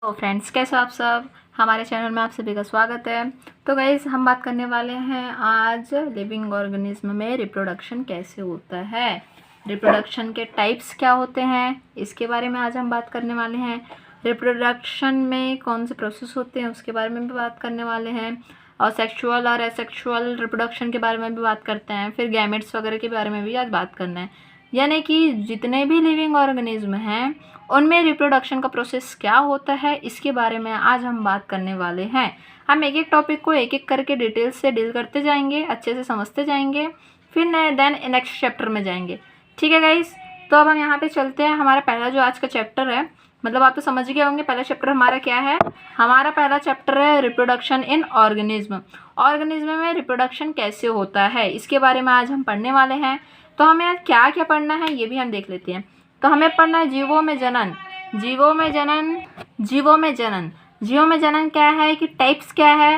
तो फ्रेंड्स, कैसे हो आप सब। हमारे चैनल में आप सभी का स्वागत है। तो गाइस, हम बात करने वाले हैं आज लिविंग ऑर्गेनिज्म में रिप्रोडक्शन कैसे होता है, रिप्रोडक्शन के टाइप्स क्या होते हैं, इसके बारे में आज हम बात करने वाले हैं। रिप्रोडक्शन में कौन से प्रोसेस होते हैं उसके बारे में भी बात करने वाले हैं, और सेक्सुअल और एसेक्सुअल रिप्रोडक्शन के बारे में भी बात करते हैं। फिर गैमेट्स वगैरह के बारे में भी आज बात करना है, यानी कि जितने भी लिविंग ऑर्गेनिज्म हैं उनमें रिप्रोडक्शन का प्रोसेस क्या होता है, इसके बारे में आज हम बात करने वाले हैं। हम एक एक टॉपिक को एक एक करके डिटेल्स से डील करते जाएंगे, अच्छे से समझते जाएंगे, फिर नेक्स्ट चैप्टर में जाएंगे। ठीक है गाइस, तो अब हम यहाँ पे चलते हैं। हमारा पहला जो आज का चैप्टर है, मतलब आप तो समझ गए होंगे पहला चैप्टर हमारा क्या है। हमारा पहला चैप्टर है रिप्रोडक्शन इन ऑर्गेनिज्म। ऑर्गेनिज्म में रिप्रोडक्शन कैसे होता है, इसके बारे में आज हम पढ़ने वाले हैं। तो हमें आज क्या क्या पढ़ना है ये भी हम देख लेते हैं। तो हमें पढ़ना है जीवों में जनन। जीवों में जनन क्या है कि टाइप्स क्या है,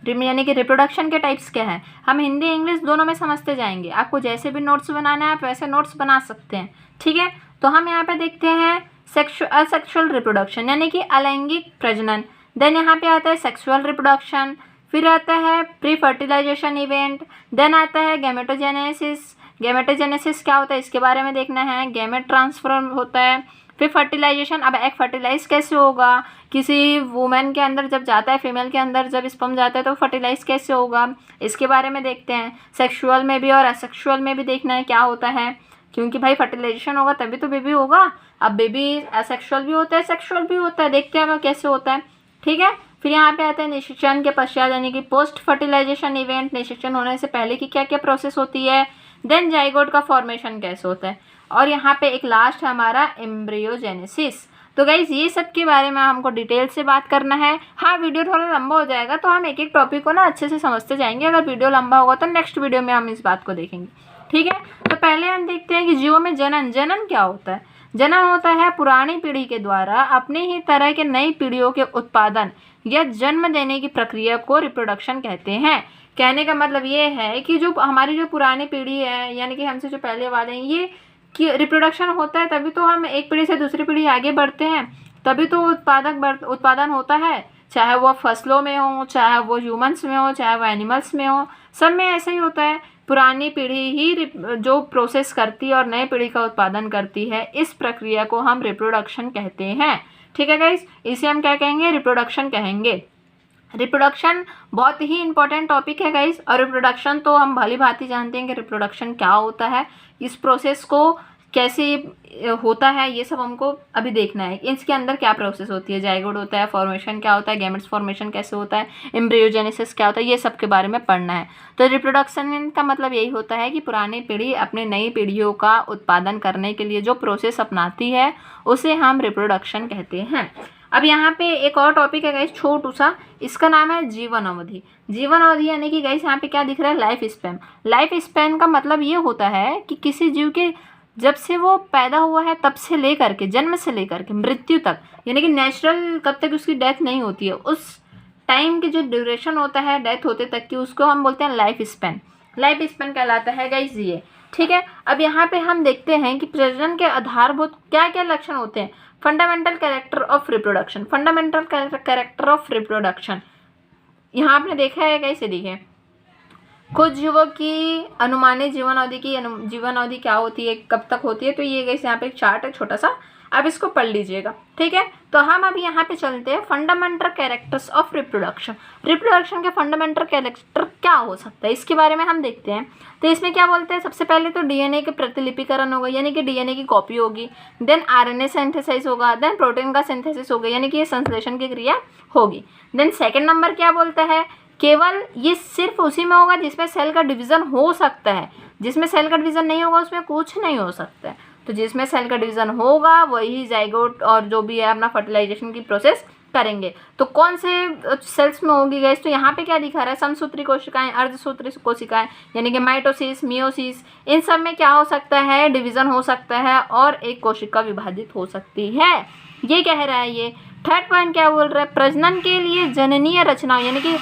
यानी कि रिप्रोडक्शन के टाइप्स क्या है। हम हिंदी इंग्लिश दोनों में समझते जाएंगे। आपको जैसे भी नोट्स बनाना है आप वैसे नोट्स बना सकते हैं। ठीक है, तो हम यहाँ पे देखते हैं असेक्सुअल रिप्रोडक्शन, यानी कि अलैंगिक प्रजनन। देन यहाँ पे आता है सेक्सुअल रिप्रोडक्शन, फिर आता है प्री फर्टिलाइजेशन इवेंट, देन आता है गैमेटोजेनेसिस। गैमेटोजेनेसिस क्या होता है इसके बारे में देखना है। गैमेट ट्रांसफर होता है। फिर फर्टिलाइजेशन, अब एग फर्टिलाइज कैसे होगा, किसी वुमेन के अंदर जब जाता है, फीमेल के अंदर जब स्पर्म जाता है तो फर्टिलाइज कैसे होगा, इसके बारे में देखते हैं। सेक्सुअल में भी और असेक्सुअल में भी देखना है क्या होता है, क्योंकि भाई फर्टिलाइजेशन होगा तभी तो बेबी होगा। अब बेबी असेक्सुअल भी होता है सेक्सुअल भी होता है, देखते हैं वो कैसे होता है। ठीक है, फिर यहाँ पे आता है निषेचन के पश्चात, यानी कि पोस्ट फर्टिलाइजेशन इवेंट, निषेचन होने से पहले की क्या क्या प्रोसेस होती है। देन जाइगोट का फॉर्मेशन कैसे होता है, और यहाँ पे एक लास्ट है हमारा एम्ब्रियोजेनेसिस। तो गाइज ये सब के बारे में हमको डिटेल से बात करना है। हाँ, वीडियो थोड़ा लंबा हो जाएगा तो हम एक एक टॉपिक को ना अच्छे से समझते जाएंगे। अगर वीडियो लंबा होगा तो नेक्स्ट वीडियो में हम इस बात को देखेंगे। ठीक है, तो पहले हम देखते हैं कि जीवों में जनन क्या होता है। जनन होता है पुरानी पीढ़ी के द्वारा अपनी ही तरह के नई पीढ़ियों के उत्पादन या जन्म देने की प्रक्रिया को रिप्रोडक्शन कहते हैं। कहने का मतलब ये है कि जो हमारी जो पुरानी पीढ़ी है, यानी कि हमसे जो पहले वाले हैं, ये कि रिप्रोडक्शन होता है तभी तो हम एक पीढ़ी से दूसरी पीढ़ी आगे बढ़ते हैं, तभी तो उत्पादन होता है। चाहे वो फसलों में हो, चाहे वो ह्यूमंस में हो, चाहे वो एनिमल्स में हो, सब में ऐसा ही होता है। पुरानी पीढ़ी ही जो प्रोसेस करती है और नई पीढ़ी का उत्पादन करती है, इस प्रक्रिया को हम रिप्रोडक्शन कहते हैं। ठीक है गाइस, इसे हम क्या कहेंगे, रिप्रोडक्शन कहेंगे। रिप्रोडक्शन बहुत ही इंपॉर्टेंट टॉपिक है गाइस, और रिप्रोडक्शन तो हम भली भांति जानते हैं कि रिप्रोडक्शन क्या होता है, इस प्रोसेस को कैसे होता है, ये सब हमको अभी देखना है। इसके अंदर क्या प्रोसेस होती है, जाइगोट होता है, फॉर्मेशन क्या होता है, गैमेट्स फॉर्मेशन कैसे होता है, एम्ब्रियोजेनेसिस क्या होता है, ये सब के बारे में पढ़ना है। तो रिप्रोडक्शन का मतलब यही होता है कि पुरानी पीढ़ी अपने नई पीढ़ियों का उत्पादन करने के लिए जो प्रोसेस अपनाती है उसे हम रिप्रोडक्शन कहते हैं। अब यहाँ पे एक और टॉपिक है गाइस छोटू सा, इसका नाम है जीवन अवधि। जीवन अवधि यानी कि गाइस यहाँ पे क्या दिख रहा है, लाइफ स्पैन। लाइफ स्पैन का मतलब ये होता है कि किसी जीव के जब से वो पैदा हुआ है तब से लेकर के, जन्म से लेकर के मृत्यु तक, यानी कि नेचुरल कब तक उसकी डेथ नहीं होती है, उस टाइम की जो ड्यूरेशन होता है डेथ होते तक की, उसको हम बोलते हैं लाइफ स्पैन। लाइफ स्पैन कहलाता है गाइस ये। ठीक है, अब यहाँ पे हम देखते हैं कि प्रजनन के आधारभूत क्या क्या लक्षण होते हैं। Fundamental character of reproduction, fundamental character of reproduction यहाँ आपने देखा है कैसे दिखे। कुछ जीवों की अनुमानित जीवन अवधि क्या होती है, कब तक होती है, तो ये गाइस यहाँ पे एक चार्ट है छोटा सा, आप इसको पढ़ लीजिएगा। ठीक है, तो हम अभी यहाँ पे चलते हैं fundamental characters of reproduction. Reproduction के फंडामेंटल कैरेक्टर क्या हो सकता है, इसके बारे में हम देखते हैं। तो इसमें क्या बोलते हैं, सबसे पहले तो डीएनए के प्रतिलिपिकरण होगा, यानी कि डीएनए की कॉपी होगी। देन आरएनए सिंथेसाइज होगा, देन प्रोटीन का सिंथेसिस होगा, यानी कि ये संश्लेषण की क्रिया होगी। देन सेकेंड नंबर क्या बोलता है, केवल ये सिर्फ उसी में होगा जिसमें सेल का डिवीज़न हो सकता है, जिसमें सेल का डिवीज़न नहीं होगा उसमें कुछ नहीं हो सकता है। तो जिसमें सेल का डिवीज़न होगा वही जाइगोट और जो भी है अपना फर्टिलाइजेशन की प्रोसेस करेंगे। तो कौन से सेल्स में होगी गैस, तो यहाँ पे क्या दिखा रहा है, समसूत्री कोशिकाएं, अर्धसूत्री कोशिकाएं, यानी कि माइटोसिस, मियोसिस, इन सब में क्या हो सकता है, डिवीज़न हो सकता है और एक कोशिका विभाजित हो सकती है, ये कह रहा है ये। थर्ड पॉइंट क्या बोल रहा है, प्रजनन के लिए जननीय रचना, यानी कि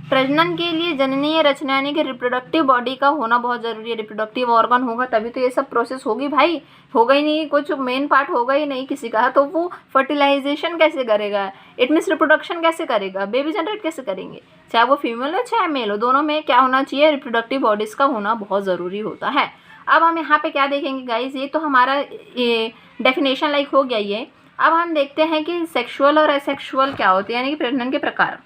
प्रजनन के लिए जननीय रचना यानी कि रिप्रोडक्टिव बॉडी का होना बहुत ज़रूरी है। रिप्रोडक्टिव ऑर्गन होगा तभी तो ये सब प्रोसेस होगी भाई, होगा ही नहीं, कुछ मेन पार्ट होगा ही नहीं किसी का, तो वो फर्टिलाइजेशन कैसे करेगा, इट मीन्स रिप्रोडक्शन कैसे करेगा, बेबी जनरेट कैसे करेंगे, चाहे वो फीमेल हो चाहे मेल हो, दोनों में क्या होना चाहिए, रिप्रोडक्टिव बॉडीज़ का होना बहुत ज़रूरी होता है। अब हम यहाँ पे क्या देखेंगे गाइज, ये तो हमारा ये डेफिनेशन लाइक हो गया ये। अब हम देखते हैं कि सेक्सुअल और असेक्सुअल क्या होते हैं, यानी कि प्रजनन के प्रकार।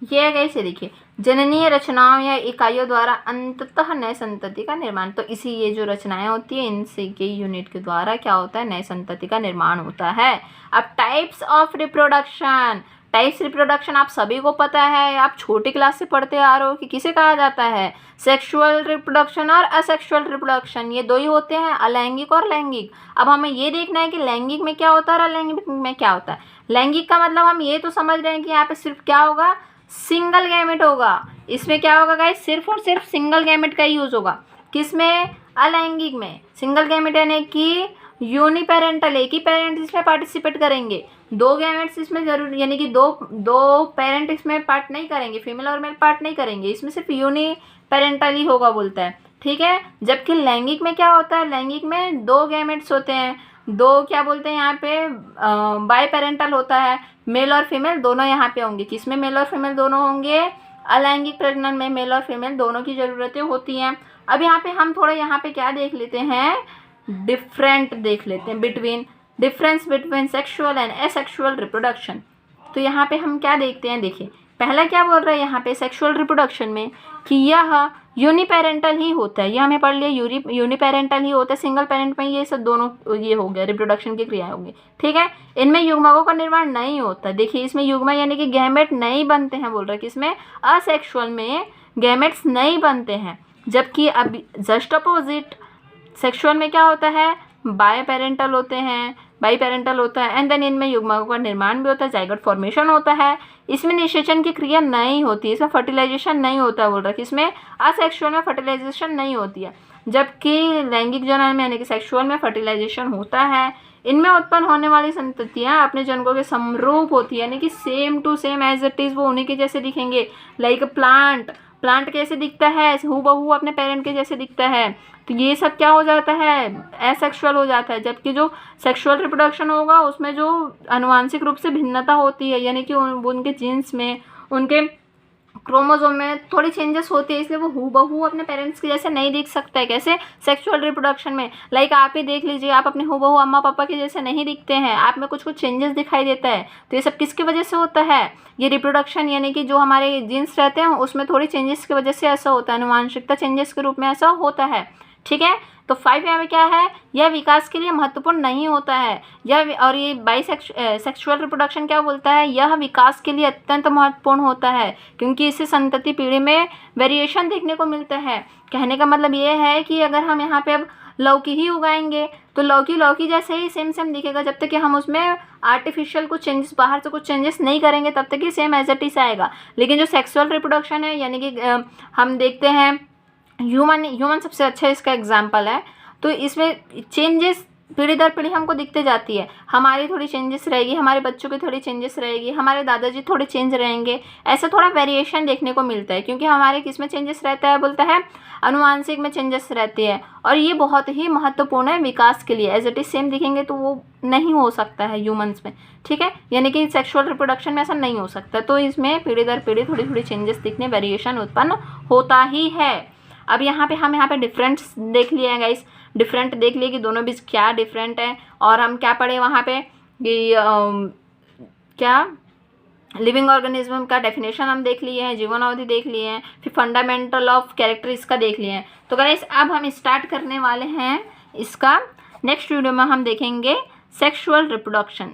ये है गाइस, ये देखिए, जननीय रचनाओं या इकाइयों द्वारा अंततः नए संतति का निर्माण। तो इसी ये जो रचनाएं होती है इनसे के यूनिट के द्वारा क्या होता है, नए संतति का निर्माण होता है। अब types of reproduction, types reproduction आप सभी को पता है, आप छोटी क्लास से पढ़ते आ रहे हो कि किसे कहा जाता है, सेक्सुअल रिप्रोडक्शन और असेक्सुअल रिप्रोडक्शन, ये दो ही होते हैं, अलैंगिक और लैंगिक। अब हमें ये देखना है कि लैंगिक में क्या होता है और अलैंगिक में क्या होता है। लैंगिक का मतलब हम ये तो समझ रहे हैं कि यहाँ पे सिर्फ क्या होगा, सिंगल गैमेट होगा। इसमें क्या होगा गाइस, सिर्फ और सिर्फ सिंगल गैमेट का यूज होगा। किसमें, अलैंगिक में। सिंगल गैमेट यानी कि यूनिपेरेंटल, एक ही पेरेंट इसमें पार्टिसिपेट करेंगे, दो गैमेट्स इसमें जरूर, यानी कि दो पेरेंट इसमें पार्ट नहीं करेंगे, फीमेल और मेल पार्ट नहीं करेंगे, इसमें सिर्फ यूनिपेरेंटल ही होगा बोलता है, ठीक है। जबकि लैंगिक में क्या होता है, लैंगिक में दो गैमेट्स होते हैं, दो क्या बोलते हैं यहाँ पे बाई पेरेंटल होता है, मेल और फीमेल दोनों यहाँ पे होंगे। किसमें मेल और फीमेल दोनों होंगे, अलैंगिक प्रजनन में मेल और फीमेल दोनों की ज़रूरतें होती हैं। अब यहाँ पे हम थोड़ा यहाँ पे क्या देख लेते हैं, डिफरेंट देख लेते हैं, difference between sexual and asexual reproduction. तो यहाँ पे हम क्या देखते हैं, देखिए पहला क्या बोल रहा है यहाँ पे सेक्सुअल रिप्रोडक्शन में कि यह यूनिपेरेंटल ही होता है, यह हमें पढ़ लिया यूनिपेरेंटल ही होता है। सिंगल पेरेंट में ये सब दोनों ये हो गया, रिप्रोडक्शन की क्रियाएं होंगी, ठीक है। इनमें युग्मकों का निर्माण नहीं होता, देखिए इसमें युग्मक यानी कि गैमेट नहीं बनते हैं बोल रहा है, किसमें, असेक्सुअल में गैमेट्स नहीं बनते हैं। जबकि अब जस्ट अपोजिट सेक्सुअल में क्या होता है, बाई पेरेंटल होता है एंड देन इनमें युग्मकों का निर्माण भी होता है, जाइगोट फॉर्मेशन होता है। इसमें निषेचन की क्रिया नहीं होती, इसमें फर्टिलाइजेशन नहीं होता बोल रहा है, किसमें, असेक्सुअल में फर्टिलाइजेशन नहीं होती है। जबकि लैंगिक जनन में यानी कि सेक्सुअल में फर्टिलाइजेशन होता है। इनमें उत्पन्न होने वाली संततियाँ अपने जनकों के समरूप होती है, यानी कि same to same as it is वो उन्हीं के जैसे दिखेंगे। लाइक प्लांट कैसे दिखता है, हूबहू अपने पेरेंट के जैसे दिखता है। तो ये सब क्या हो जाता है, एसेक्सुअल हो जाता है। जबकि जो सेक्सुअल रिप्रोडक्शन होगा उसमें जो आनुवांशिक रूप से भिन्नता होती है, यानी कि उनके जीन्स में, उनके क्रोमोसोम में थोड़ी चेंजेस होती है, इसलिए वो हूबहू अपने पेरेंट्स के जैसे नहीं दिख सकता है। कैसे, सेक्सुअल रिप्रोडक्शन में। लाइक आप ही देख लीजिए, आप अपने हूबहू अम्मा पापा के जैसे नहीं दिखते हैं, आप में कुछ चेंजेस दिखाई देता है। तो ये सब किसकी वजह से होता है, ये रिप्रोडक्शन यानी कि जो हमारे जीन्स रहते हैं उसमें थोड़ी चेंजेस की वजह से ऐसा होता है, आनुवांशिकता चेंजेस के रूप में ऐसा होता है, ठीक है। तो 5 यहाँ पे क्या है, यह विकास के लिए महत्वपूर्ण नहीं होता है, यह और ये सेक्सुअल रिप्रोडक्शन क्या बोलता है, यह विकास के लिए अत्यंत महत्वपूर्ण होता है क्योंकि इससे संतति पीढ़ी में वेरिएशन देखने को मिलता है। कहने का मतलब ये है कि अगर हम यहाँ पे अब लौकी ही उगाएंगे तो लौकी जैसे ही सेम दिखेगा, जब तक कि हम उसमें आर्टिफिशियल कुछ चेंजेस, बाहर से कुछ चेंजेस नहीं करेंगे तब तक ही सेम एज इट इज आएगा। लेकिन जो सेक्सुअल रिप्रोडक्शन है यानी कि हम देखते हैं ह्यूमन सबसे अच्छा इसका एग्जाम्पल है। तो इसमें चेंजेस पीढ़ी दर पीढ़ी हमको दिखते जाती है, हमारी थोड़ी चेंजेस रहेगी, हमारे बच्चों की थोड़ी चेंजेस रहेगी, हमारे दादाजी थोड़े चेंज रहेंगे, ऐसा थोड़ा वेरिएशन देखने को मिलता है। क्योंकि हमारे किस में चेंजेस रहता है, बोलता है आनुवांशिक में चेंजेस रहती है, और ये बहुत ही महत्वपूर्ण है विकास के लिए। एज इट इज सेम दिखेंगे तो वो नहीं हो सकता है ह्यूमंस में, ठीक है, यानी कि सेक्सुअल रिप्रोडक्शन में ऐसा नहीं हो सकता। तो इसमें पीढ़ी दर पीढ़ी थोड़ी थोड़ी चेंजेस दिखने, वेरिएशन उत्पन्न होता ही है। अब यहाँ पे डिफरेंस देख लिए हैं गाइस, डिफरेंट देख लिए कि दोनों बीच क्या डिफरेंट है। और हम क्या पढ़े वहाँ पे कि क्या लिविंग ऑर्गेनिज्म का डेफिनेशन हम देख लिए हैं, जीवन अवधि देख लिए हैं, फिर फंडामेंटल ऑफ कैरेक्टर इसका देख लिए हैं। तो गाइस अब हम स्टार्ट करने वाले हैं इसका, नेक्स्ट वीडियो में हम देखेंगे सेक्सुअल रिप्रोडक्शन।